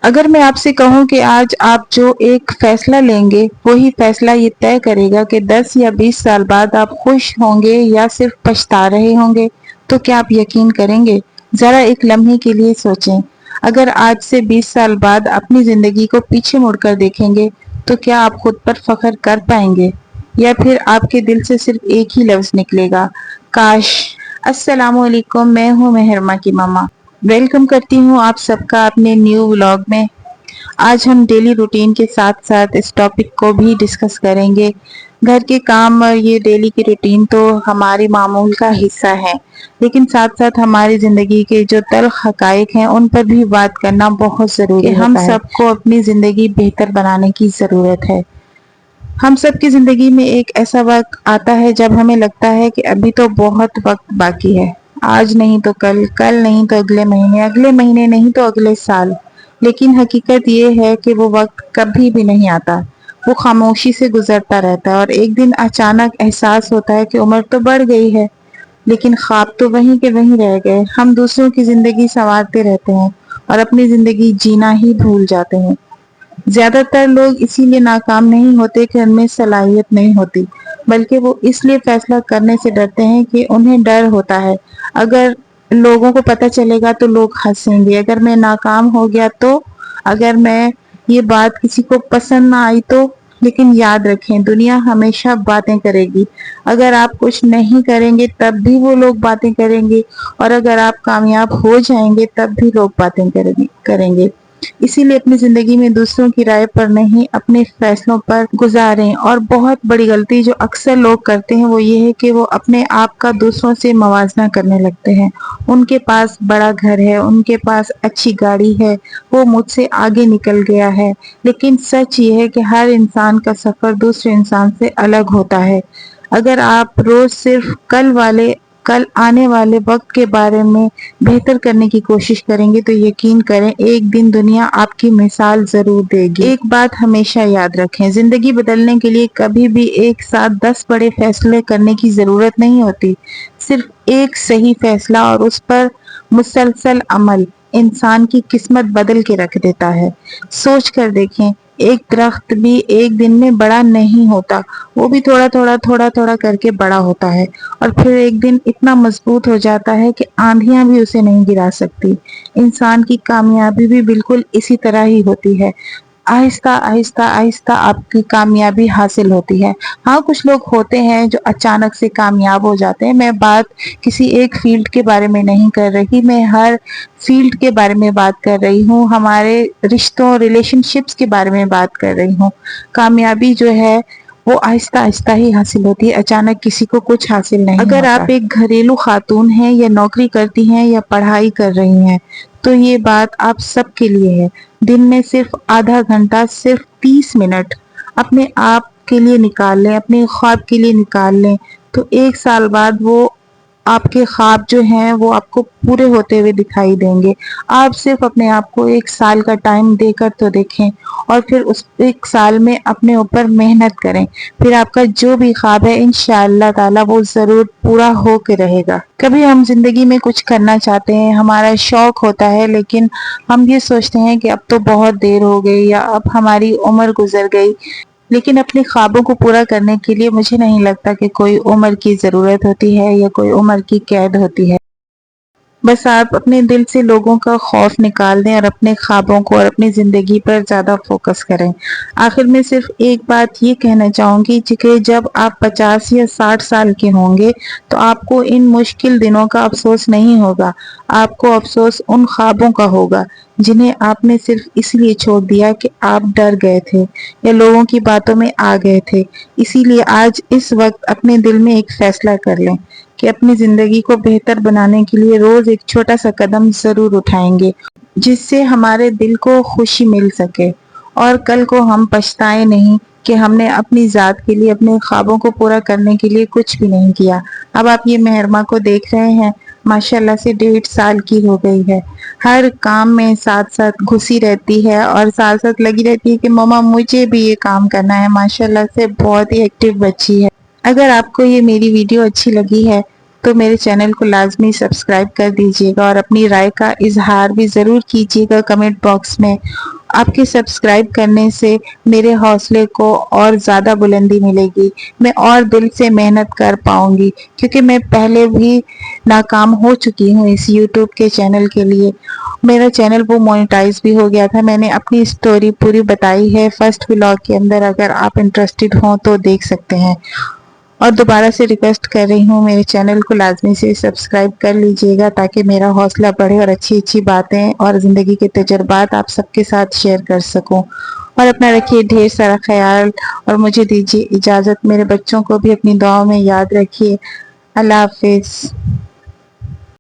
اگر میں آپ سے کہوں کہ آج آپ جو ایک فیصلہ لیں گے وہی فیصلہ یہ طے کرے گا کہ 10 یا 20 سال بعد آپ خوش ہوں گے یا صرف پچھتا رہے ہوں گے، تو کیا آپ یقین کریں گے؟ ذرا ایک لمحے کے لیے سوچیں۔ اگر آج سے 20 سال بعد اپنی زندگی کو پیچھے مڑ کر دیکھیں گے تو کیا آپ خود پر فخر کر پائیں گے؟ یا پھر آپ کے دل سے صرف ایک ہی لفظ نکلے گا، کاش۔ السلام علیکم، میں ہوں مہرما کی ماما۔ ویلکم کرتی ہوں آپ سب کا اپنے نیو ولاگ میں۔ آج ہم ڈیلی روٹین کے ساتھ ساتھ اس ٹاپک کو بھی ڈسکس کریں گے۔ گھر کے کام اور یہ ڈیلی کی روٹین تو ہماری معمول کا حصہ ہے، لیکن ساتھ ساتھ ہماری زندگی کے جو تلخ حقائق ہیں ان پر بھی بات کرنا بہت ضروری ہے۔ ہم سب کو اپنی زندگی بہتر بنانے کی ضرورت ہے۔ ہم سب کی زندگی میں ایک ایسا وقت آتا ہے جب ہمیں لگتا ہے کہ ابھی تو بہت وقت باقی ہے، آج نہیں تو کل، کل نہیں تو اگلے مہینے، اگلے مہینے نہیں تو اگلے سال۔ لیکن حقیقت یہ ہے کہ وہ وقت کبھی بھی نہیں آتا، وہ خاموشی سے گزرتا رہتا ہے، اور ایک دن اچانک احساس ہوتا ہے کہ عمر تو بڑھ گئی ہے، لیکن خواب تو وہیں کے وہیں رہ گئے۔ ہم دوسروں کی زندگی سنوارتے رہتے ہیں اور اپنی زندگی جینا ہی بھول جاتے ہیں۔ زیادہ تر لوگ اسی لیے ناکام نہیں ہوتے کہ ان میں صلاحیت نہیں ہوتی، بلکہ وہ اس لیے فیصلہ کرنے سے ڈرتے ہیں کہ انہیں ڈر ہوتا ہے اگر لوگوں کو پتہ چلے گا تو لوگ ہنسیں گے، اگر میں ناکام ہو گیا تو، اگر میں یہ بات کسی کو پسند نہ آئی تو۔ لیکن یاد رکھیں، دنیا ہمیشہ باتیں کرے گی۔ اگر آپ کچھ نہیں کریں گے تب بھی وہ لوگ باتیں کریں گے، اور اگر آپ کامیاب ہو جائیں گے تب بھی لوگ باتیں کریں گے۔ اسی لیے اپنی زندگی میں دوسروں کی رائے پر نہیں، اپنے فیصلوں پر گزاریں۔ اور بہت بڑی غلطی جو اکثر لوگ کرتے ہیں وہ یہ ہے کہ وہ اپنے آپ کا دوسروں سے موازنہ کرنے لگتے ہیں۔ ان کے پاس بڑا گھر ہے، ان کے پاس اچھی گاڑی ہے، وہ مجھ سے آگے نکل گیا ہے۔ لیکن سچ یہ ہے کہ ہر انسان کا سفر دوسرے انسان سے الگ ہوتا ہے۔ اگر آپ روز صرف کل آنے والے وقت کے بارے میں بہتر کرنے کی کوشش کریں گے تو یقین کریں ایک دن دنیا آپ کی مثال ضرور دے گی۔ ایک بات ہمیشہ یاد رکھیں، زندگی بدلنے کے لیے کبھی بھی ایک ساتھ 10 بڑے فیصلے کرنے کی ضرورت نہیں ہوتی۔ صرف ایک صحیح فیصلہ اور اس پر مسلسل عمل انسان کی قسمت بدل کے رکھ دیتا ہے۔ سوچ کر دیکھیں، ایک درخت بھی ایک دن میں بڑا نہیں ہوتا، وہ بھی تھوڑا تھوڑا کر کے بڑا ہوتا ہے، اور پھر ایک دن اتنا مضبوط ہو جاتا ہے کہ آندھیاں بھی اسے نہیں گرا سکتی۔ انسان کی کامیابی بھی بالکل اسی طرح ہی ہوتی ہے، آہستہ آہستہ آہستہ آپ کی کامیابی حاصل ہوتی ہے۔ ہاں، کچھ لوگ ہوتے ہیں جو اچانک سے کامیاب ہو جاتے ہیں۔ میں بات کسی ایک فیلڈ کے بارے میں نہیں کر رہی، میں ہر فیلڈ کے بارے میں بات کر رہی ہوں، ہمارے رشتوں، ریلیشن شپس کے بارے میں بات کر رہی ہوں۔ کامیابی جو ہے وہ آہستہ آہستہ ہی حاصل ہوتی ہے، اچانک کسی کو کچھ حاصل نہیں ہوتا۔ اگر آپ ایک گھریلو خاتون ہیں یا نوکری کرتی ہیں یا پڑھائی کر رہی ہیں تو یہ بات آپ سب کے لیے ہے۔ دن میں صرف آدھا گھنٹہ، صرف 30 منٹ اپنے آپ کے لیے نکال لیں، اپنے خواب کے لیے نکال لیں، تو 1 سال بعد وہ آپ کے خواب جو ہیں وہ آپ کو پورے ہوتے ہوئے دکھائی دیں گے۔ آپ صرف اپنے آپ کو 1 سال کا ٹائم دے کر تو دیکھیں، اور پھر اس 1 سال میں اپنے اوپر محنت کریں، پھر آپ کا جو بھی خواب ہے انشاءاللہ تعالی وہ ضرور پورا ہو کے رہے گا۔ کبھی ہم زندگی میں کچھ کرنا چاہتے ہیں، ہمارا شوق ہوتا ہے، لیکن ہم یہ سوچتے ہیں کہ اب تو بہت دیر ہو گئی یا اب ہماری عمر گزر گئی۔ لیکن اپنے خوابوں کو پورا کرنے کے لیے مجھے نہیں لگتا کہ کوئی عمر کی ضرورت ہوتی ہے یا کوئی عمر کی قید ہوتی ہے۔ بس آپ اپنے دل سے لوگوں کا خوف نکال دیں اور اپنے خوابوں کو اور اپنی زندگی پر زیادہ فوکس کریں۔ آخر میں صرف ایک بات یہ کہنا چاہوں گی کہ جب آپ 50 یا 60 سال کے ہوں گے تو آپ کو ان مشکل دنوں کا افسوس نہیں ہوگا، آپ کو افسوس ان خوابوں کا ہوگا جنہیں آپ نے صرف اس لیے چھوڑ دیا کہ آپ ڈر گئے تھے یا لوگوں کی باتوں میں آ گئے تھے۔ اسی لیے آج اس وقت اپنے دل میں ایک فیصلہ کر لیں کہ اپنی زندگی کو بہتر بنانے کے لیے روز ایک چھوٹا سا قدم ضرور اٹھائیں گے، جس سے ہمارے دل کو خوشی مل سکے، اور کل کو ہم پچھتائیں نہیں کہ ہم نے اپنی ذات کے لیے، اپنے خوابوں کو پورا کرنے کے لیے کچھ بھی نہیں کیا۔ اب آپ یہ مہرما کو دیکھ رہے ہیں، ماشاءاللہ سے 1.5 سال کی ہو گئی ہے، ہر کام میں ساتھ ساتھ گھسی رہتی ہے اور ساتھ ساتھ لگی رہتی ہے کہ ماما مجھے بھی یہ کام کرنا ہے۔ ماشاءاللہ سے بہت ہی ایکٹیو بچی ہے۔ اگر آپ کو یہ میری ویڈیو اچھی لگی ہے تو میرے چینل کو لازمی سبسکرائب کر دیجیے گا اور اپنی رائے کا اظہار بھی ضرور کیجیے گا کمنٹ باکس میں۔ آپ کے سبسکرائب کرنے سے میرے حوصلے کو اور زیادہ بلندی ملے گی، میں اور دل سے محنت کر پاؤں گی، کیونکہ میں پہلے بھی ناکام ہو چکی ہوں اس یوٹیوب کے چینل کے لیے۔ میرا چینل وہ مونیٹائز بھی ہو گیا تھا، میں نے اپنی سٹوری پوری بتائی ہے فرسٹ ولاگ کے اندر، اگر آپ انٹرسٹڈ ہوں تو دیکھ سکتے ہیں۔ اور دوبارہ سے ریکویسٹ کر رہی ہوں، میرے چینل کو لازمی سے سبسکرائب کر لیجئے گا تاکہ میرا حوصلہ بڑھے اور اچھی اچھی باتیں اور زندگی کے تجربات آپ سب کے ساتھ شیئر کر سکوں۔ اور اپنا رکھیے ڈھیر سارا خیال اور مجھے دیجیے اجازت، میرے بچوں کو بھی اپنی دعاؤں میں یاد رکھیے۔ اللہ حافظ۔